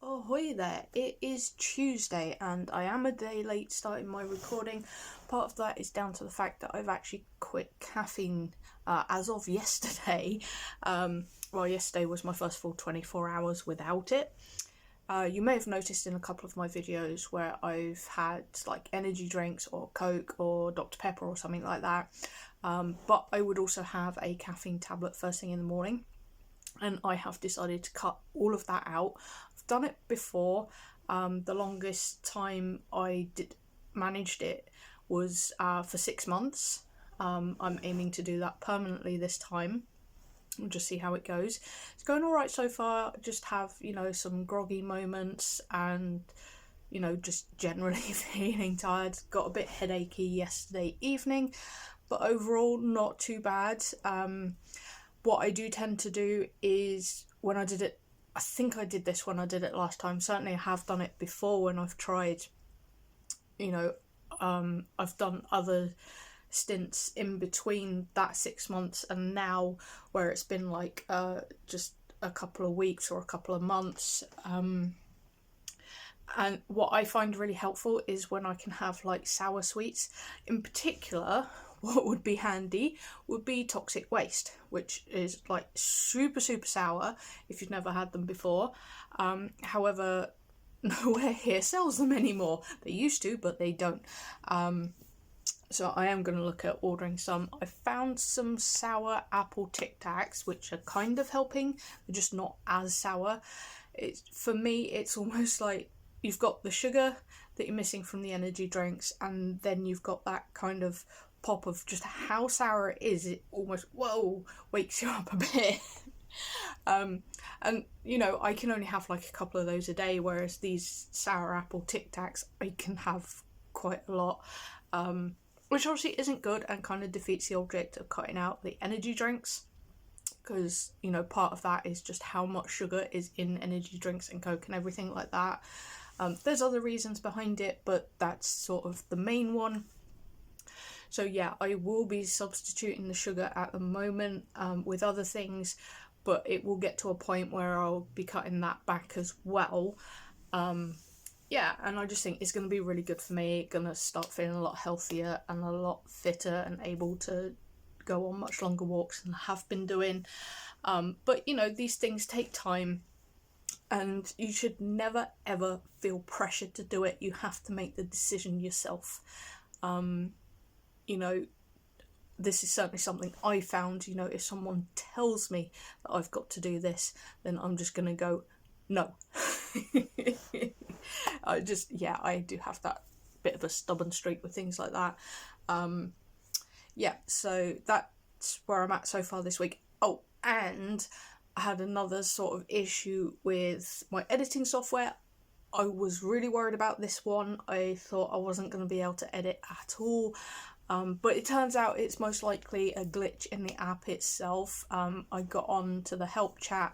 Ahoy there, it is Tuesday and I am a day late starting my recording. Part of that is down to the fact that I've actually quit caffeine as of yesterday. Yesterday was my first full 24 hours without it. You may have noticed in a couple of my videos where I've had like energy drinks or Coke or Dr. Pepper or something like that. But I would also have a caffeine tablet first thing in the morning. And I have decided to cut all of that out. I've done it before. The longest time I managed it was for 6 months. I'm aiming to do that permanently this time. We'll just see how it goes. It's going all right so far. Just have, some groggy moments and, just generally feeling tired. Got a bit headachy yesterday evening, but overall not too bad. What I do tend to do is when I did it, I think I did this when I did it last time. Certainly I have done it before when I've tried, I've done other stints in between that 6 months and now where it's been like just a couple of weeks or a couple of months. And what I find really helpful is when I can have like sour sweets. In particular, what would be handy would be toxic waste, which is like super sour if you've never had them before. However, nowhere here sells them anymore. They used to, but they don't. So I am going to look at ordering some. I found some sour apple Tic Tacs, which are kind of helping. They're just not as sour. For me, it's almost like you've got the sugar that you're missing from the energy drinks, and then you've got that kind of pop of just how sour it is. It almost wakes you up a bit. And I can only have like a couple of those a day, whereas these sour apple Tic Tacs I can have quite a lot, which obviously isn't good and kind of defeats the object of cutting out the energy drinks, because part of that is just how much sugar is in energy drinks and Coke and everything like that. There's other reasons behind it, but that's sort of the main one. So yeah, I will be substituting the sugar at the moment with other things, but it will get to a point where I'll be cutting that back as well. And I just think it's going to be really good for me. Going to start feeling a lot healthier and a lot fitter and able to go on much longer walks than I have been doing. But these things take time, and you should never ever feel pressured to do it. You have to make the decision yourself. This is certainly something I found. If someone tells me that I've got to do this, then I'm just going to go, no. I do have that bit of a stubborn streak with things like that. So that's where I'm at so far this week. Oh, and I had another sort of issue with my editing software. I was really worried about this one. I thought I wasn't going to be able to edit at all. But it turns out it's most likely a glitch in the app itself. I got on to the help chat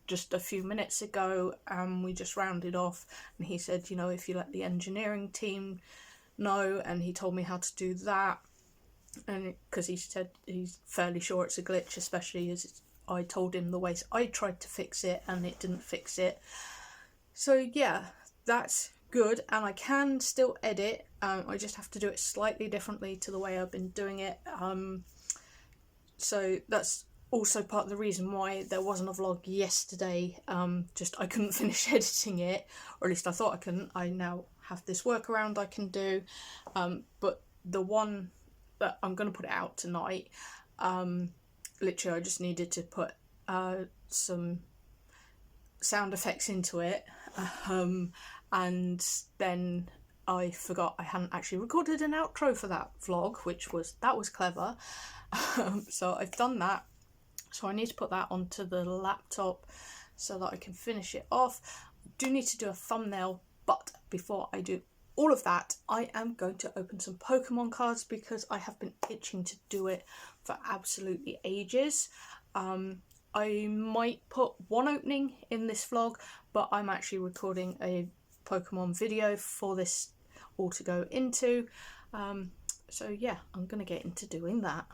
just a few minutes ago, and we just rounded off, and he said, if you let the engineering team know, and he told me how to do that, and because he said he's fairly sure it's a glitch, especially as I told him the ways I tried to fix it and it didn't fix it. So yeah, that's good, and I can still edit. I just have to do it slightly differently to the way I've been doing it. So that's also part of the reason why there wasn't a vlog yesterday. I couldn't finish editing it, or at least I thought I couldn't. I now have this workaround I can do, but the one that I'm going to put it out tonight, literally I just needed to put some sound effects into it, and then I forgot I hadn't actually recorded an outro for that vlog, that was clever. So I've done that. So I need to put that onto the laptop so that I can finish it off. I do need to do a thumbnail, but before I do all of that, I am going to open some Pokemon cards because I have been itching to do it for absolutely ages. I might put one opening in this vlog, but I'm actually recording a Pokemon video for this all to go into. So yeah, I'm going to get into doing that.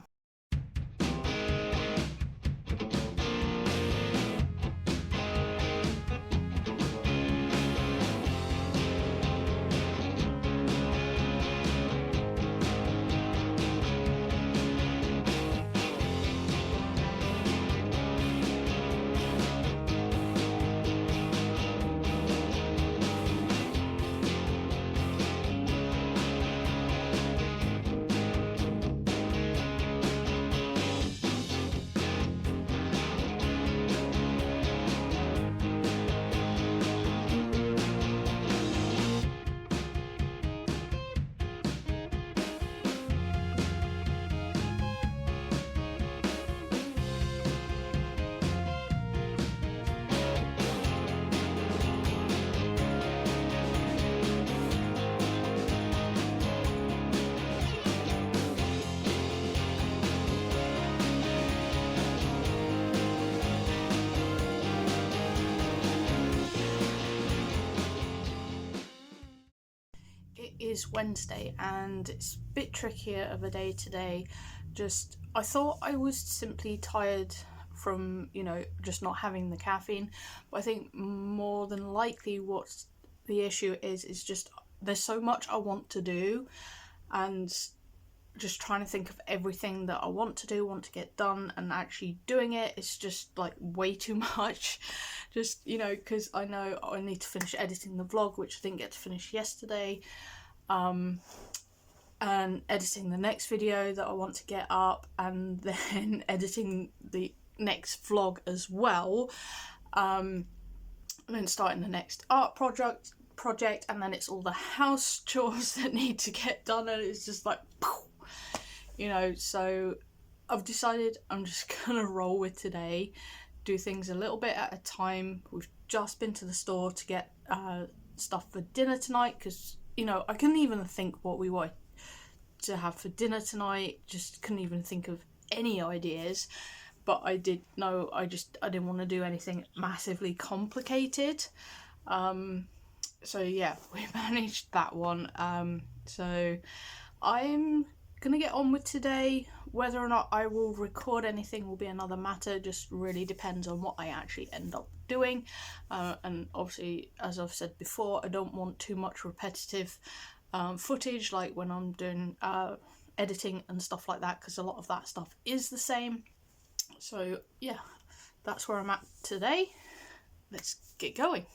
is Wednesday and it's a bit trickier of a day today. I thought I was simply tired from, just not having the caffeine, but I think more than likely what the issue is just there's so much I want to do, and just trying to think of everything that I want to get done, and actually doing it is just like way too much. Just, because I know I need to finish editing the vlog, which I didn't get to finish yesterday, and editing the next video that I want to get up, and then editing the next vlog as well, and then starting the next art project, and then it's all the house chores that need to get done, and it's just like, so I've decided I'm just gonna roll with today, do things a little bit at a time. We've just been to the store to get stuff for dinner tonight, because I couldn't even think what we wanted to have for dinner tonight, just couldn't even think of any ideas, but I did know I didn't want to do anything massively complicated, so yeah, we managed that one. So I'm gonna get on with today. Whether or not I will record anything will be another matter, just really depends on what I actually end up doing, and obviously, as I've said before, I don't want too much repetitive footage like when I'm doing editing and stuff like that, because a lot of that stuff is the same. So yeah, that's where I'm at today. Let's get going.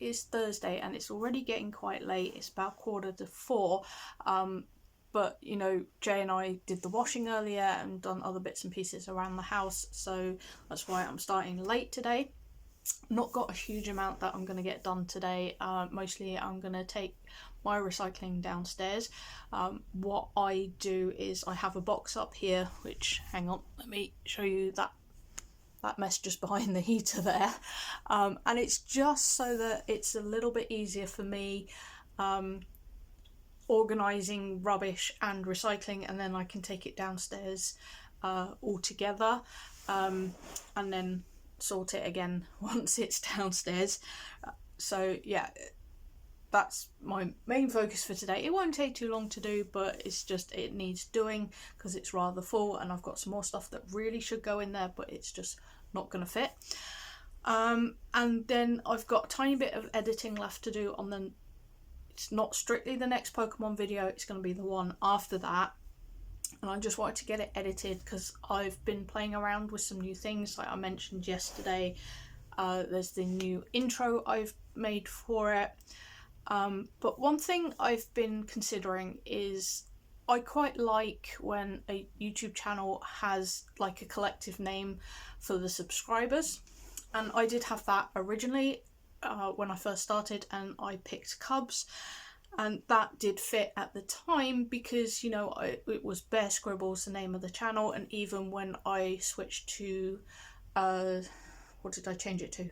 is Thursday and it's already getting quite late. It's about 3:45. But you know, Jay and I did the washing earlier and done other bits and pieces around the house, so that's why I'm starting late today. Not got a huge amount that I'm going to get done today. Mostly I'm going to take my recycling downstairs. What I do is I have a box up here, which, hang on, let me show you that mess just behind the heater there. And it's just so that it's a little bit easier for me organising rubbish and recycling, and then I can take it downstairs all together, and then sort it again once it's downstairs. So yeah, that's my main focus for today. It won't take too long to do, but it's just, it needs doing because it's rather full, and I've got some more stuff that really should go in there, but it's just not going to fit. And then I've got a tiny bit of editing left to do on the, it's not strictly the next Pokemon video, it's going to be the one after that. And I just wanted to get it edited because I've been playing around with some new things, like I mentioned yesterday. There's the new intro I've made for it. But one thing I've been considering is I quite like when a YouTube channel has like a collective name for the subscribers. And I did have that originally when I first started, and I picked Cubs. And that did fit at the time because, you know, it was Bear Scribbles, the name of the channel. And even when I switched to, what did I change it to?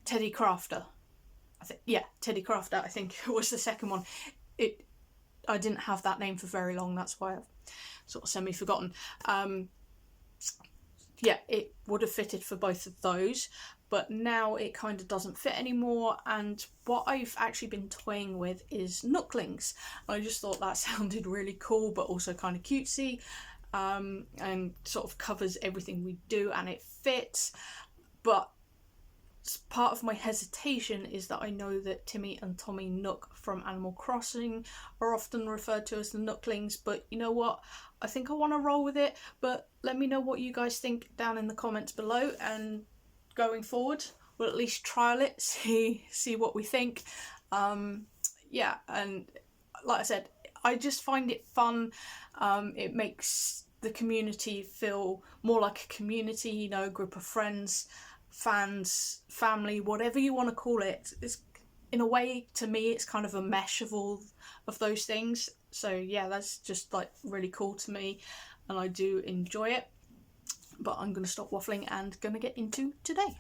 Teddy Crafter. Teddy Crafter, I think it was the second one. I didn't have that name for very long, that's why I've sort of semi-forgotten. Yeah, it would have fitted for both of those, but now it kind of doesn't fit anymore. And what I've actually been toying with is Nooklings. I just thought that sounded really cool, but also kind of cutesy, and sort of covers everything we do, and it fits. But part of my hesitation is that I know that Timmy and Tommy Nook from Animal Crossing are often referred to as the Nooklings, but you know what? I think I want to roll with it, but let me know what you guys think down in the comments below, and going forward we'll at least trial it, see what we think. Yeah, and like I said, I just find it fun. It makes the community feel more like a community, you know, a group of friends, fans, family, whatever you want to call it. It's, in a way, to me, it's kind of a mesh of all of those things. So yeah, that's just like really cool to me, and I do enjoy it. But I'm going to stop waffling and going to get into today.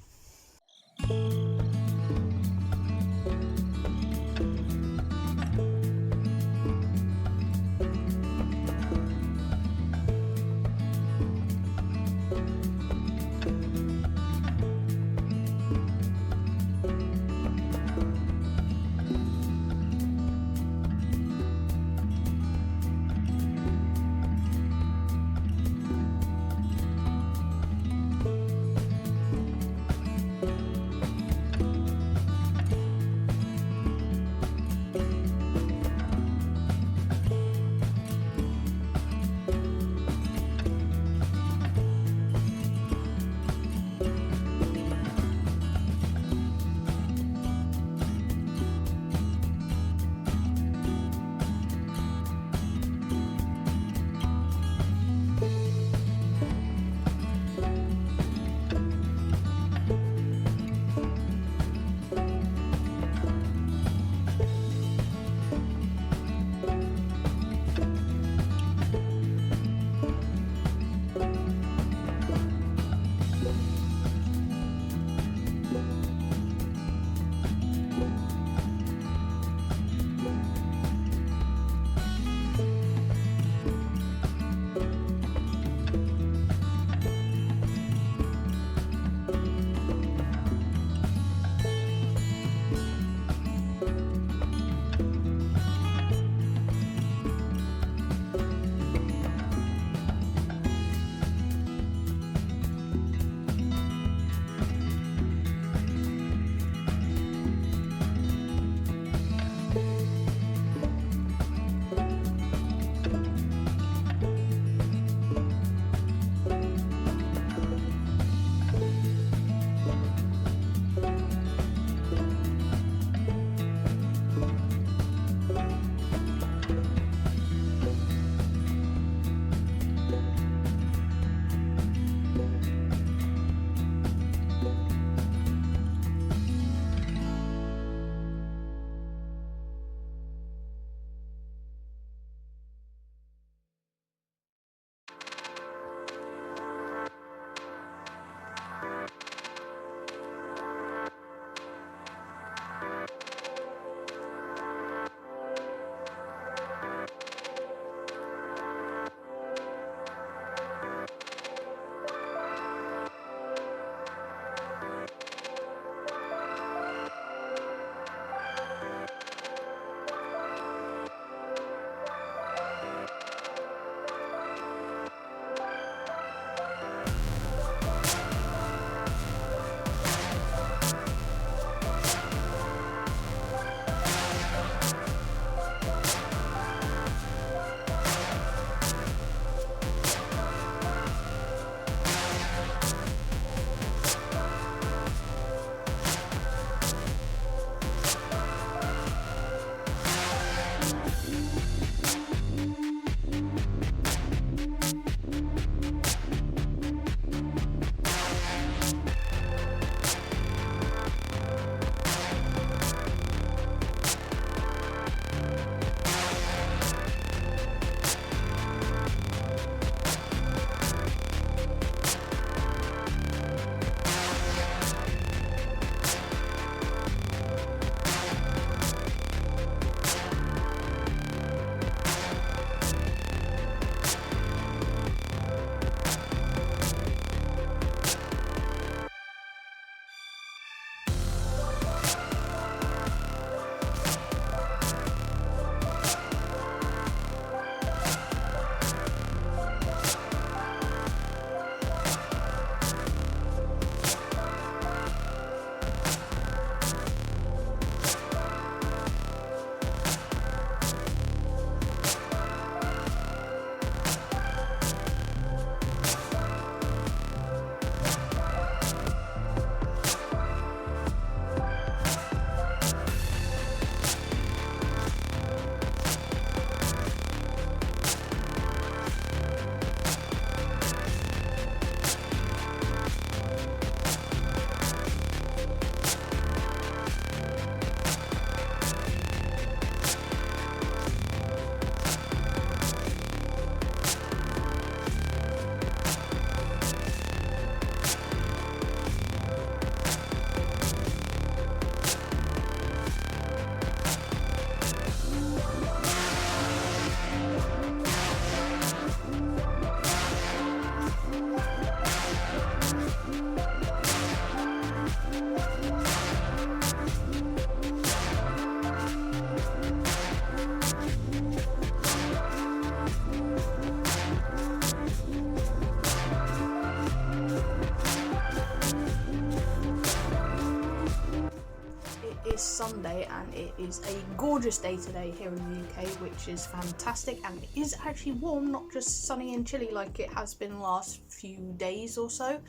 and it is a gorgeous day today here in the UK, which is fantastic, and it is actually warm, not just sunny and chilly like it has been the last few days or so.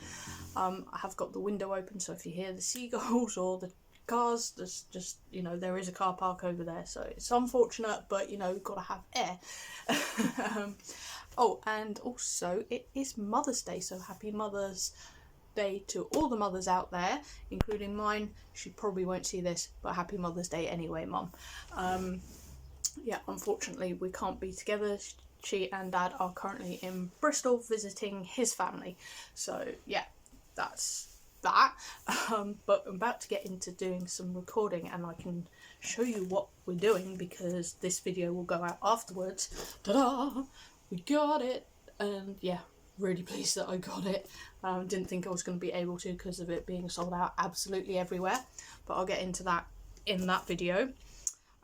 I have got the window open, so if you hear the seagulls or the cars, there's just, you know, there is a car park over there, so it's unfortunate, but you know, gotta have air. Oh, and also it is Mother's Day, so happy Mother's Day to all the mothers out there, including mine. She probably won't see this, but happy Mother's Day anyway, Mum. Yeah, unfortunately we can't be together. She and Dad are currently in Bristol visiting his family, so yeah, that's that. But I'm about to get into doing some recording, and I can show you what we're doing because this video will go out afterwards. Ta-da! We got it! And yeah, really pleased that I got it. Didn't think I was going to be able to because of it being sold out absolutely everywhere, but I'll get into that in that video.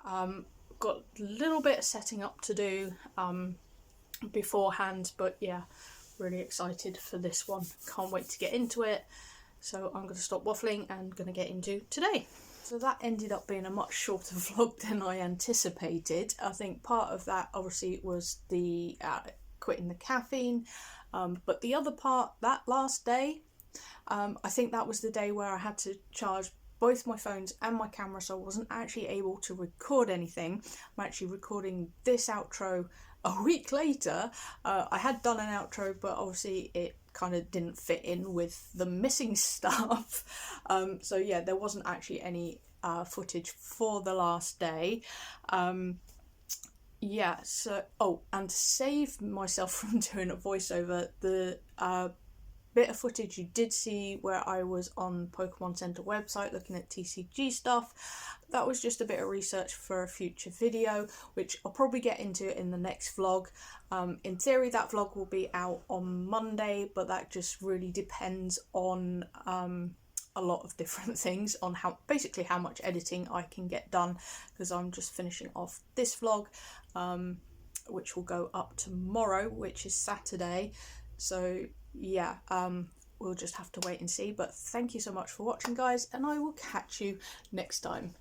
Got a little bit of setting up to do beforehand, but yeah, really excited for this one. Can't wait to get into it. So I'm going to stop waffling and going to get into today. So that ended up being a much shorter vlog than I anticipated. I think part of that obviously was the quitting the caffeine, but the other part, that last day, I think that was the day where I had to charge both my phones and my camera, so I wasn't actually able to record anything. I'm actually recording this outro a week later. I had done an outro, but obviously it kind of didn't fit in with the missing stuff. So yeah, there wasn't actually any footage for the last day. Yeah, so, oh, and to save myself from doing a voiceover, the bit of footage you did see where I was on Pokemon Center website looking at TCG stuff, that was just a bit of research for a future video, which I'll probably get into in the next vlog. In theory that vlog will be out on Monday, but that just really depends on a lot of different things, on basically how much editing I can get done, because I'm just finishing off this vlog, which will go up tomorrow, which is Saturday. So yeah, we'll just have to wait and see. But thank you so much for watching, guys, and I will catch you next time.